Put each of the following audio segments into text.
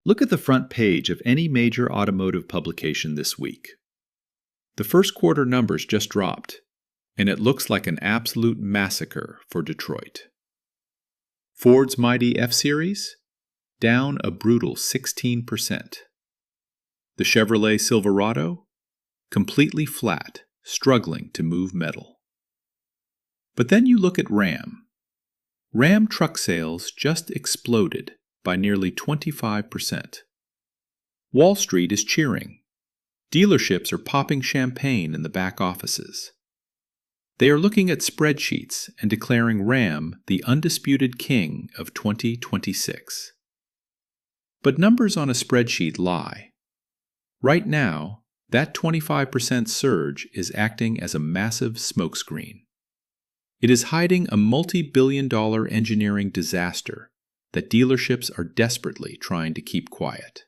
Look at the front page of any major automotive publication this week. The first quarter numbers just dropped, and it looks like an absolute massacre for Detroit. Ford's mighty F-Series? Down a brutal 16%. The Chevrolet Silverado? Completely flat, struggling to move metal. But then you look at Ram. Ram truck sales just exploded by nearly 25%. Wall Street is cheering. Dealerships are popping champagne in the back offices. They are looking at spreadsheets and declaring Ram the undisputed king of 2026. But numbers on a spreadsheet lie. Right now, that 25% surge is acting as a massive smokescreen. It is hiding a multi-billion-dollar engineering disaster that dealerships are desperately trying to keep quiet.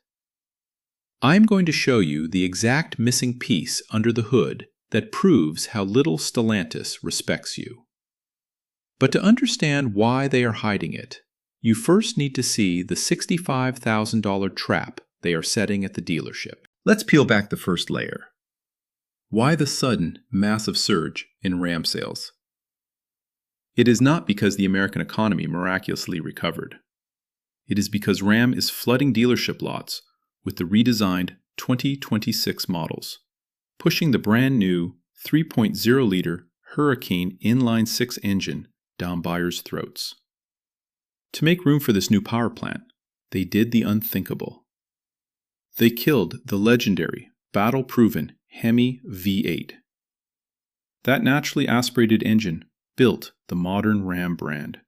I'm going to show you the exact missing piece under the hood that proves how little Stellantis respects you. But to understand why they are hiding it, you first need to see the $65,000 trap they are setting at the dealership. Let's peel back the first layer. Why the sudden, massive surge in Ram sales? It is not because the American economy miraculously recovered. It is because Ram is flooding dealership lots with the redesigned 2026 models, pushing the brand new 3.0-liter Hurricane inline-six engine down buyers' throats. To make room for this new power plant, they did the unthinkable. They killed the legendary, battle-proven Hemi V8. That naturally aspirated engine built the modern Ram brand.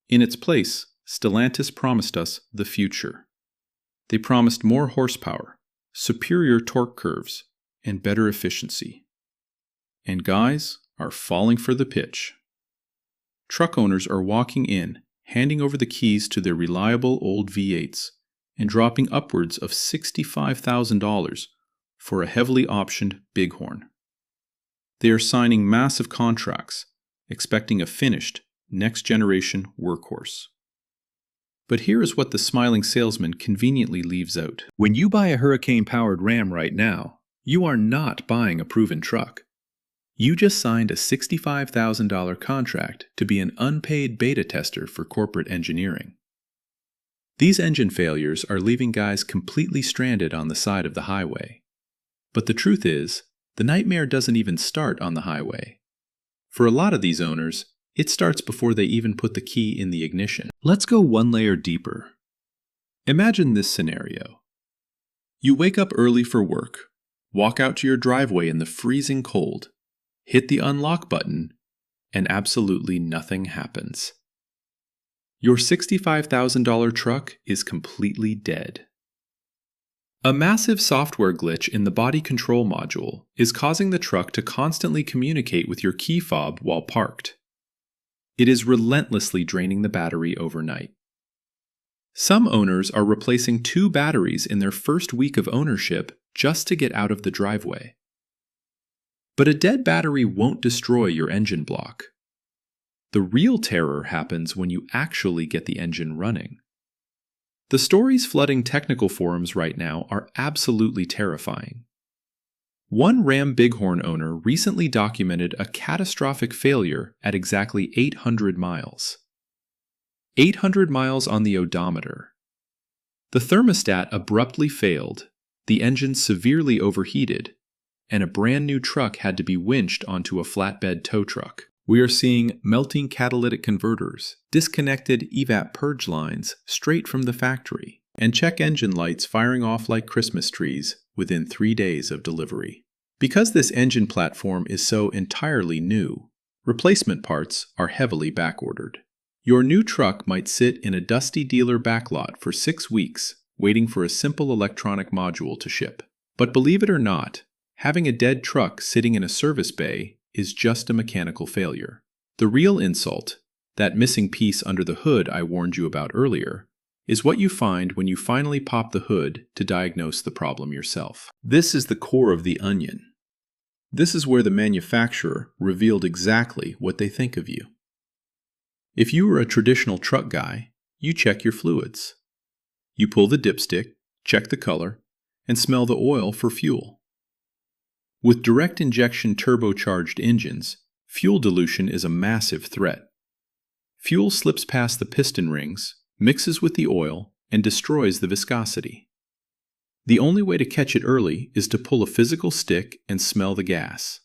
In its place, Stellantis promised us the future. They promised more horsepower, superior torque curves, and better efficiency. And guys are falling for the pitch. Truck owners are walking in, handing over the keys to their reliable old V8s, and dropping upwards of $65,000 for a heavily optioned Bighorn. They are signing massive contracts, expecting a finished, next-generation workhorse. But here is what the smiling salesman conveniently leaves out. When you buy a Hurricane-powered Ram right now, you are not buying a proven truck. You just signed a $65,000 contract to be an unpaid beta tester for corporate engineering. These engine failures are leaving guys completely stranded on the side of the highway. But the truth is, the nightmare doesn't even start on the highway. For a lot of these owners, it starts before they even put the key in the ignition. Let's go one layer deeper. Imagine this scenario. You wake up early for work, walk out to your driveway in the freezing cold, hit the unlock button, and absolutely nothing happens. Your $65,000 truck is completely dead. A massive software glitch in the body control module is causing the truck to constantly communicate with your key fob while parked. It is relentlessly draining the battery overnight. Some owners are replacing 2 batteries in their first week of ownership just to get out of the driveway. But a dead battery won't destroy your engine block. The real terror happens when you actually get the engine running. The stories flooding technical forums right now are absolutely terrifying. One Ram Bighorn owner recently documented a catastrophic failure at exactly 800 miles. 800 miles on the odometer. The thermostat abruptly failed, the engine severely overheated, and a brand new truck had to be winched onto a flatbed tow truck. We are seeing melting catalytic converters, disconnected evap purge lines straight from the factory, and check engine lights firing off like Christmas trees within 3 days of delivery. Because this engine platform is so entirely new, replacement parts are heavily backordered. Your new truck might sit in a dusty dealer backlot for 6 weeks, waiting for a simple electronic module to ship. But believe it or not, having a dead truck sitting in a service bay is just a mechanical failure. The real insult, that missing piece under the hood I warned you about earlier, is what you find when you finally pop the hood to diagnose the problem yourself. This is the core of the onion. This is where the manufacturer revealed exactly what they think of you. If you were a traditional truck guy, you check your fluids. You pull the dipstick, check the color, and smell the oil for fuel. With direct injection turbocharged engines, fuel dilution is a massive threat. Fuel slips past the piston rings, mixes with the oil, and destroys the viscosity. The only way to catch it early is to pull a physical stick and smell the gas.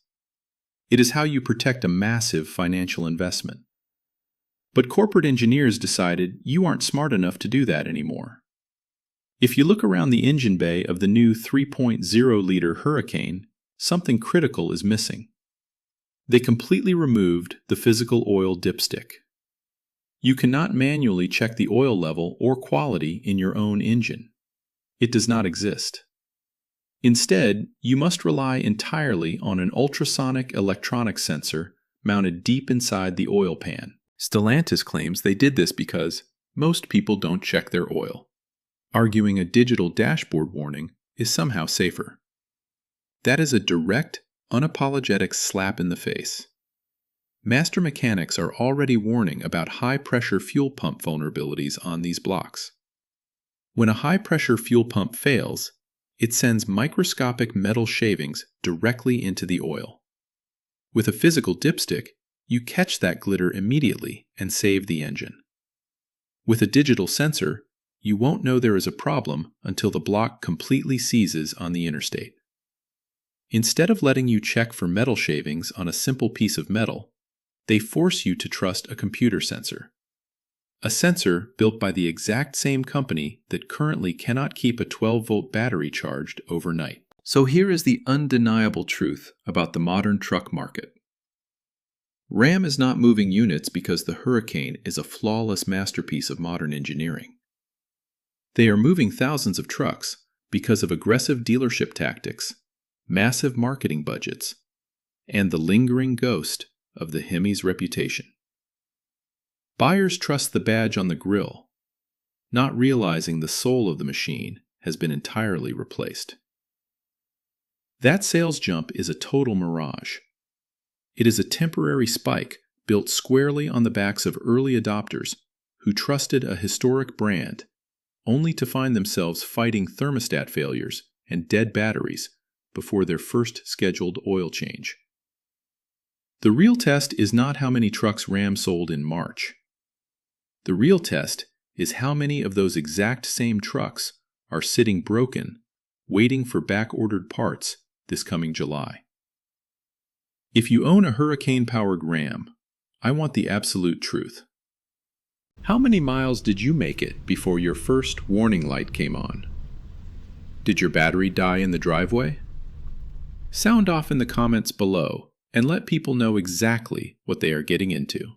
It is how you protect a massive financial investment. But corporate engineers decided you aren't smart enough to do that anymore. If you look around the engine bay of the new 3.0-liter Hurricane, something critical is missing. They completely removed the physical oil dipstick. You cannot manually check the oil level or quality in your own engine. It does not exist. Instead, you must rely entirely on an ultrasonic electronic sensor mounted deep inside the oil pan. Stellantis claims they did this because most people don't check their oil, arguing a digital dashboard warning is somehow safer. That is a direct, unapologetic slap in the face. Master mechanics are already warning about high-pressure fuel pump vulnerabilities on these blocks. When a high-pressure fuel pump fails, it sends microscopic metal shavings directly into the oil. With a physical dipstick, you catch that glitter immediately and save the engine. With a digital sensor, you won't know there is a problem until the block completely seizes on the interstate. Instead of letting you check for metal shavings on a simple piece of metal, they force you to trust a computer sensor. A sensor built by the exact same company that currently cannot keep a 12-volt battery charged overnight. So here is the undeniable truth about the modern truck market. Ram is not moving units because the Hurricane is a flawless masterpiece of modern engineering. They are moving thousands of trucks because of aggressive dealership tactics, massive marketing budgets, and the lingering ghost of the Hemi's reputation. Buyers trust the badge on the grille, not realizing the soul of the machine has been entirely replaced. That sales jump is a total mirage. It is a temporary spike built squarely on the backs of early adopters who trusted a historic brand, only to find themselves fighting thermostat failures and dead batteries before their first scheduled oil change. The real test is not how many trucks Ram sold in March. The real test is how many of those exact same trucks are sitting broken, waiting for back-ordered parts this coming July. If you own a Hurricane-powered Ram, I want the absolute truth. How many miles did you make it before your first warning light came on? Did your battery die in the driveway? Sound off in the comments below and let people know exactly what they are getting into.